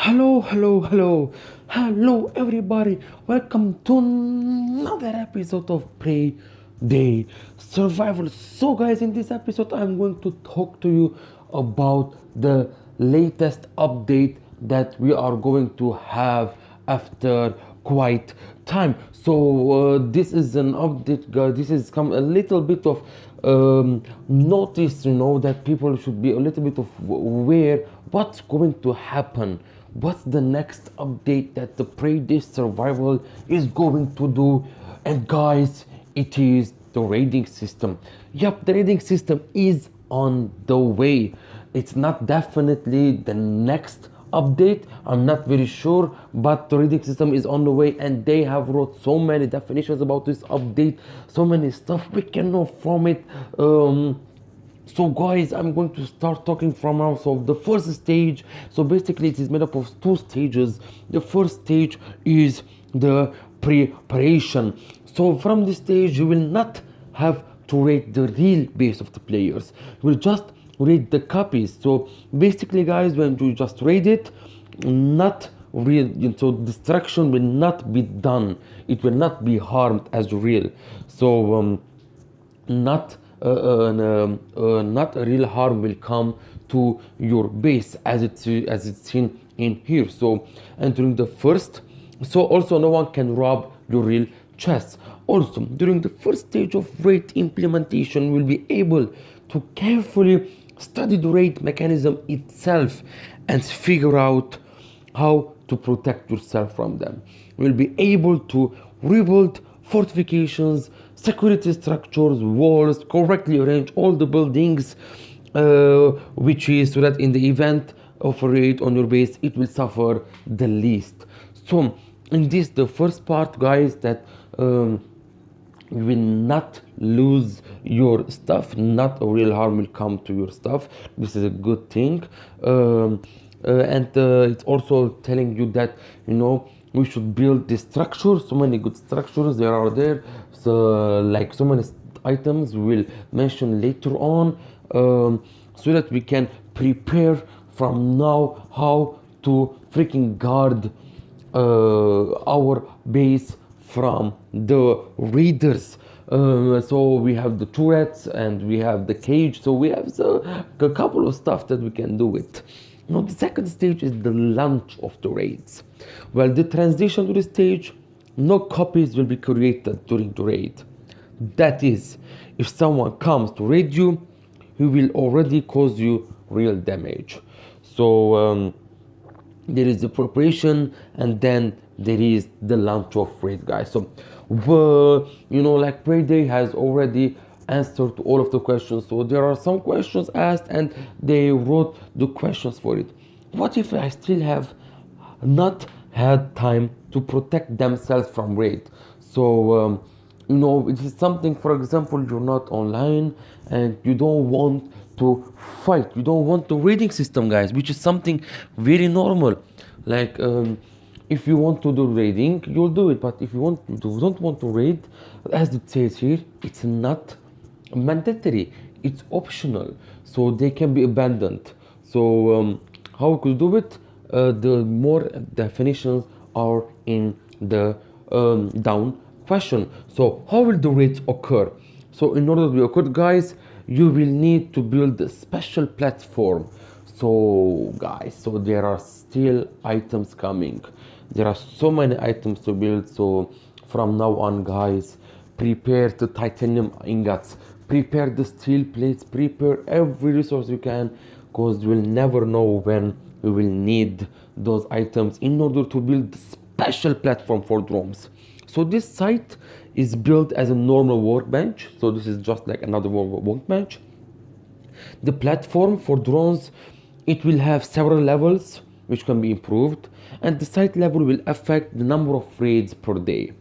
Hello, everybody. Welcome to another episode of Play Day Survival. So, guys, in this episode, I'm going to talk to you about the latest update that we are going to have after quite time. So, this is an update, guys. This is come a little bit of notice, that people should be a little bit of aware what's going to happen, what's the next update that the Prey survival is going to do. And guys, it is the raiding system. Yep, the raiding system is on the way. It's not definitely the next update, I'm not very sure, but the raiding system is on the way, and they have wrote so many definitions about this update, so many stuff we can know from it. So guys, I'm going to start talking from now. So the first stage, so basically it is made up of two stages. The first stage is the preparation. So from this stage you will not have to rate the real base of the players, you will just rate the copies. So basically guys, when you just rate it, not real, so destruction will not be done, it will not be harmed as real. So not not a real harm will come to your base as it's seen in here. So entering the first, so also no one can rob your real chests. Also during the first stage of raid implementation, we'll be able to carefully study the raid mechanism itself and figure out how to protect yourself from them. We'll be able to rebuild fortifications, security structures, walls, correctly arrange all the buildings, which is so that in the event of a raid on your base, it will suffer the least. So in this, the first part, guys, that you will not lose your stuff, not a real harm will come to your stuff. This is a good thing. And it's also telling you that we should build this structure. So many good structures there are there, so like so many items we will mention later on, so that we can prepare from now how to freaking guard our base from the raiders. So we have the turrets and we have the cage, so we have a couple of stuff that we can do with. Now the second stage is the launch of the raids. Well, the transition to the stage, no copies will be created during the raid. That is, if someone comes to raid you, he will already cause you real damage. So there is the preparation, and then there is the launch of raid, guys. So like Prey Day has already answered to all of the questions. So there are some questions asked and they wrote the questions for it. What if I still have not had time to protect themselves from raid? So it is something, for example, you're not online and you don't want to fight, you don't want the raiding system, guys, which is something very normal. Like if you want to do raiding, you'll do it, but if you don't want to raid, as it says here, it's not mandatory, it's optional, so they can be abandoned. So how we could do it, the more definitions are in the down question. So how will the raids occur? So in order to occur, guys, you will need to build a special platform. So guys, so there are still items coming, there are so many items to build. So from now on, guys, prepare the titanium ingots, prepare the steel plates, prepare every resource you can, because you will never know when you will need those items in order to build the special platform for drones. So this site is built as a normal workbench, so this is just like another workbench. The platform for drones, it will have several levels which can be improved, and the site level will affect the number of raids per day.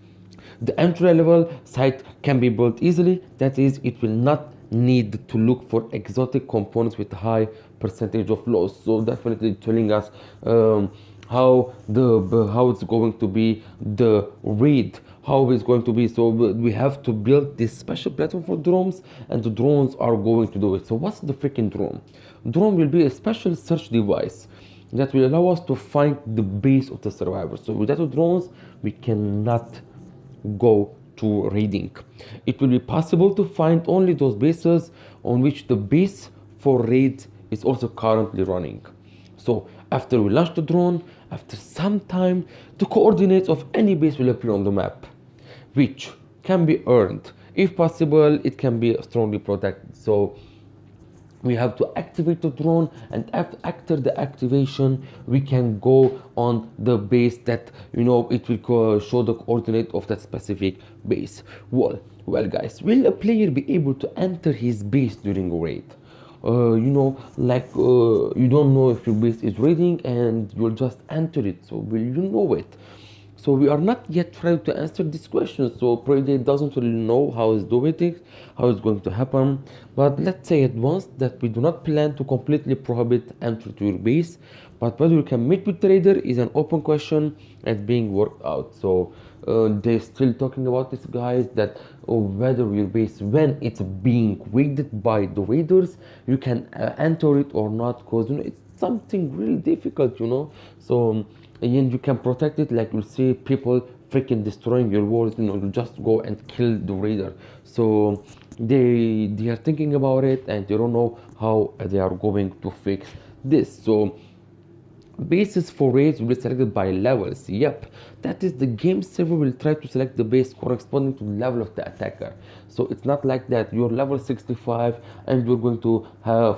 The entry level site can be built easily, that is, it will not need to look for exotic components with high percentage of loss. So definitely telling us how it's going to be the raid, how it's going to be. So we have to build this special platform for drones, and the drones are going to do it. So what's the freaking drone? Drone will be a special search device that will allow us to find the base of the survivor. So without drones, we cannot go to raiding. It will be possible to find only those bases on which the base for raid is also currently running. So after we launch the drone, after some time, the coordinates of any base will appear on the map, which can be earned. If possible, it can be strongly protected. So we have to activate the drone, and after the activation we can go on the base that it will show the coordinate of that specific base. Well guys, will a player be able to enter his base during a raid? You don't know if your base is raiding and you'll just enter it, so will you know it? So we are not yet trying to answer this question. So Prey doesn't really know how it's doing it, how it's going to happen. But let's say at once that we do not plan to completely prohibit entry to your base, but whether you can meet with the raider is an open question and being worked out. So they're still talking about this, guys, that whether your base, when it's being raided by the raiders, you can enter it or not, because it's something really difficult. So and you can protect it, like you'll see people freaking destroying your walls, you just go and kill the raider. So they are thinking about it, and they don't know how they are going to fix this. So bases for raids will be selected by levels. Yep, that is, the game server will try to select the base corresponding to the level of the attacker. So it's not like that you're level 65 and you're going to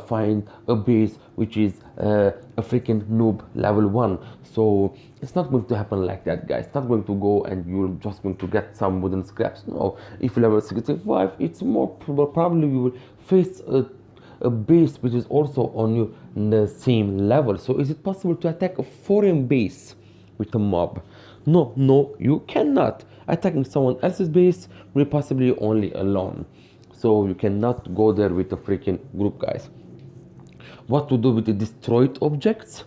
find a base which is a freaking noob level 1. So it's not going to happen like that, guys. It's not going to go and you're just going to get some wooden scraps. No, if you're level 65, it's more probably you will face a base which is also on you in the same level. So is it possible to attack a foreign base with a mob? No, you cannot. Attacking someone else's base will possibly only alone. So you cannot go there with a freaking group, guys. What to do with the destroyed objects?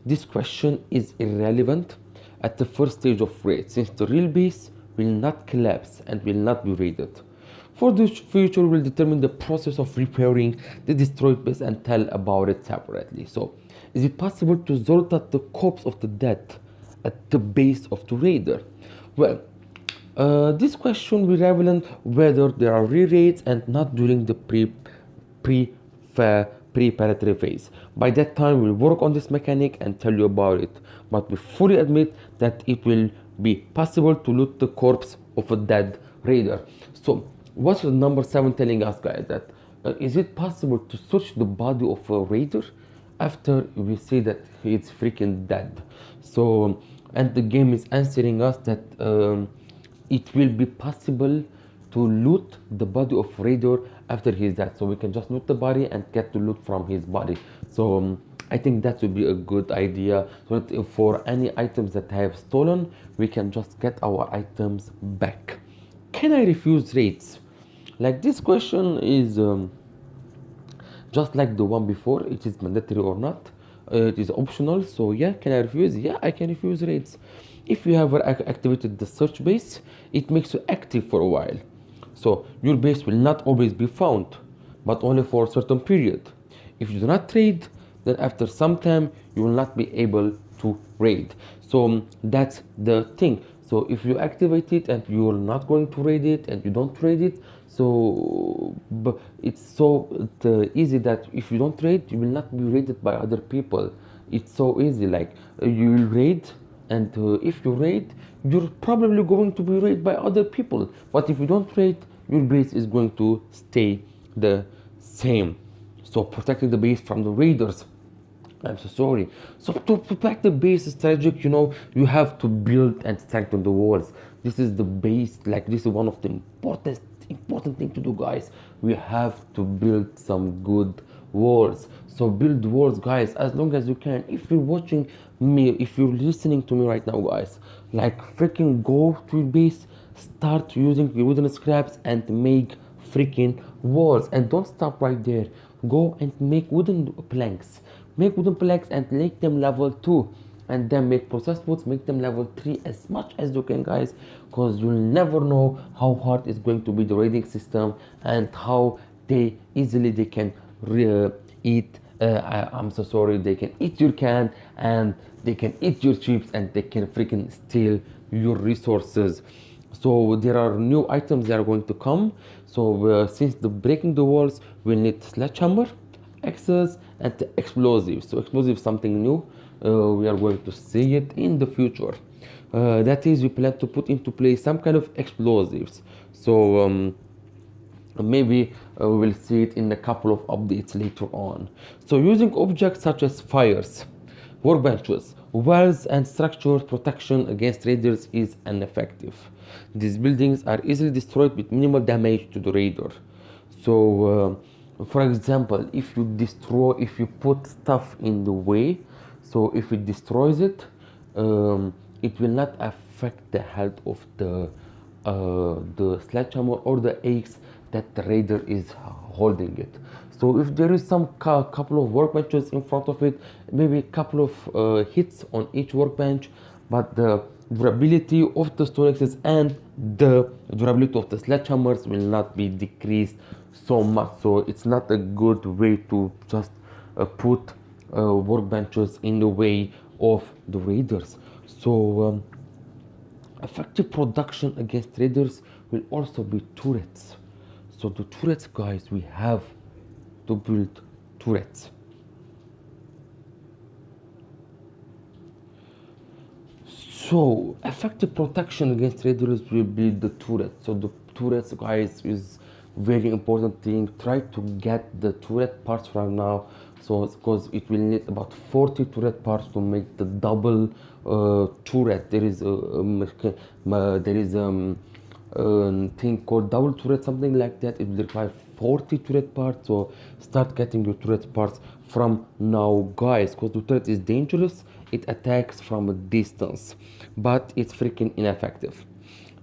This question is irrelevant at the first stage of raid, since the real base will not collapse and will not be raided. For the future, we'll determine the process of repairing the destroyed base and tell about it separately. So, is it possible to sort out the corpse of the dead at the base of the raider? Well, this question will reveal whether there are re-raids and not during the preparatory phase. By that time, we'll work on this mechanic and tell you about it. But we fully admit that it will be possible to loot the corpse of a dead raider. So, what's the number 7 telling us, guys? That is it possible to search the body of a raider after we see that he's freaking dead? So, and the game is answering us that it will be possible to loot the body of raider after he's dead. So we can just loot the body and get the loot from his body. So I think that would be a good idea, so that for any items that I have stolen, we can just get our items back. Can I refuse raids? Like, this question is just like the one before. It is mandatory or not? It is optional. So yeah, can I refuse? Yeah, I can refuse raids. If you have activated the search base, it makes you active for a while. So your base will not always be found, but only for a certain period. If you do not trade, then after some time you will not be able to raid. So that's the thing. So if you activate it and you are not going to raid it and you don't trade it, so it's so easy that if you don't trade, you will not be raided by other people. It's so easy, like you will raid, and if you raid, you're probably going to be raided by other people. But if you don't raid, your base is going to stay the same. So protecting the base from the raiders. I'm so sorry. So to protect the base is strategic, you have to build and strengthen the walls. This is the base, like this is one of the important thing to do, guys. We have to build some good walls. So build walls, guys, as long as you can. If you're watching me, if you're listening to me right now, guys, like freaking go to your base, start using your wooden scraps and make freaking walls, and don't stop right there. Go and make wooden planks. Make wooden planks and make them level 2, and then make processed woods, make them level 3 as much as you can, guys, because you'll never know how hard it's going to be the raiding system and how easily they can eat I'm so sorry, they can eat your can, and they can eat your chips, and they can freaking steal your resources. So there are new items that are going to come. So since the breaking the walls, we need sledgehammer, axes, and explosives. So explosives, something new. We are going to see it in the future. That is, we plan to put into place some kind of explosives. So maybe we will see it in a couple of updates later on. So using objects such as fires, workbenches, walls, and structures, protection against raiders is ineffective. These buildings are easily destroyed with minimal damage to the raider. So for example, if you put stuff in the way, so if it destroys it, it will not affect the health of the sledgehammer or the axe that the raider is holding it. So if there is some couple of workbenches in front of it, maybe a couple of hits on each workbench, but the durability of the stone axes and the durability of the sledgehammers will not be decreased so much. So it's not a good way to just put workbenches in the way of the raiders. So effective production against raiders will also be turrets. So the turrets, guys, we have to build turrets. So effective protection against raiders will be the turret. So the turrets, guys, is very important thing. Try to get the turret parts right now. So because it will need about 40 turret parts to make the double turret. There is a thing called double turret, something like that. It will require 40 turret parts. So start getting your turret parts from now, guys, because the turret is dangerous. It attacks from a distance, but it's freaking ineffective.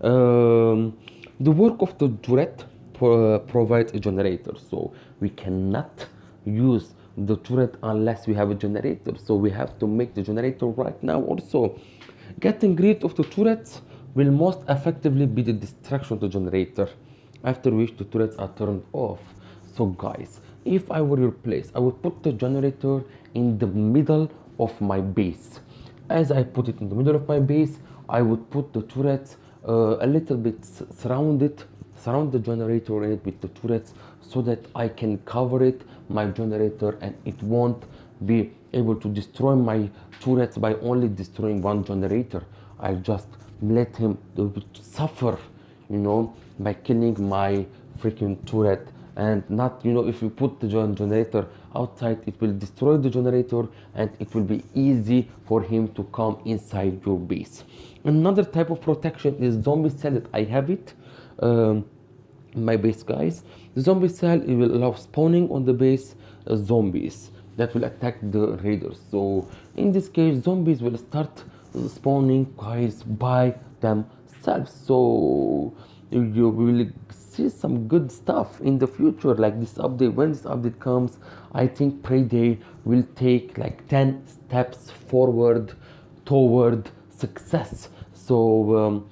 The work of the turret provides a generator, so we cannot use the turret unless we have a generator. So we have to make the generator right now. Also, getting rid of the turrets will most effectively be the destruction of the generator, after which the turrets are turned off. So guys, if I were your place, I would put the generator in the middle of my base. As I put it in the middle of my base, I would put the turrets a little bit surround the generator in it with the turrets, so that I can cover it, my generator, and it won't be able to destroy my turrets by only destroying one generator. I'll just let him suffer, by killing my freaking turret. And not, if you put the generator outside, it will destroy the generator, and it will be easy for him to come inside your base. Another type of protection is zombie cell that I have it. My base, guys. The zombie cell, it will allow spawning on the base zombies that will attack the raiders. So in this case, zombies will start spawning, guys, by themselves. So you will see some good stuff in the future, like this update. When this update comes, I think Payday will take like 10 steps forward toward success. So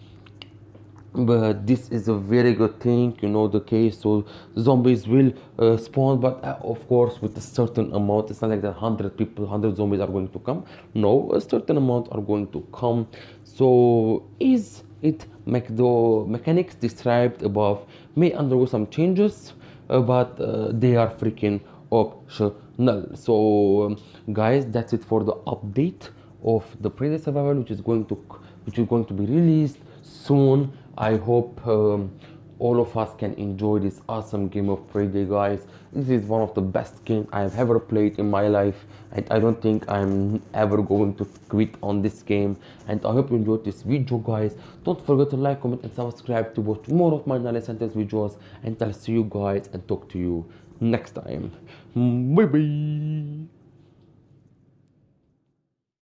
but this is a very good thing, the case. So zombies will spawn, but of course with a certain amount. It's not like that 100 zombies are going to come. No, a certain amount are going to come. So is it the mechanics described above may undergo some changes, but they are freaking optional. So guys, that's it for the update of the Payday Survival, which is going to be released soon. I hope all of us can enjoy this awesome game of Payday, guys. This is one of the best games I have ever played in my life, and I don't think I'm ever going to quit on this game. And I hope you enjoyed this video, guys. Don't forget to like, comment, and subscribe to watch more of my knowledge sentence videos. And I'll see you guys and talk to you next time. Bye bye.